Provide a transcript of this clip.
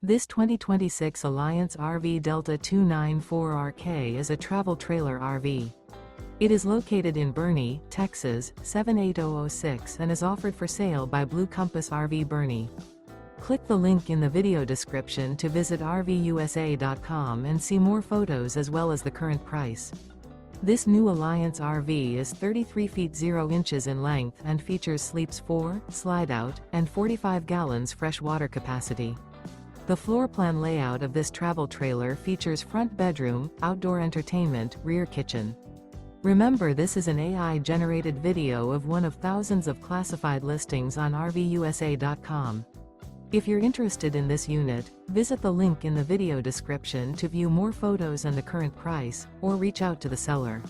This 2026 Alliance RV Delta 294RK is a travel trailer RV. It is located in Boerne, Texas, 78006 and is offered for sale by Blue Compass RV Boerne. Click the link in the video description to visit RVUSA.com and see more photos as well as the current price. This new Alliance RV is 33 feet 0 inches in length and features sleeps 4, Slideout, and 45 gallons fresh water capacity. The floor plan layout of this travel trailer features front bedroom, outdoor entertainment, rear kitchen. Remember, this is an AI-generated video of one of thousands of classified listings on RVUSA.com. If you're interested in this unit, visit the link in the video description to view more photos and the current price, or reach out to the seller.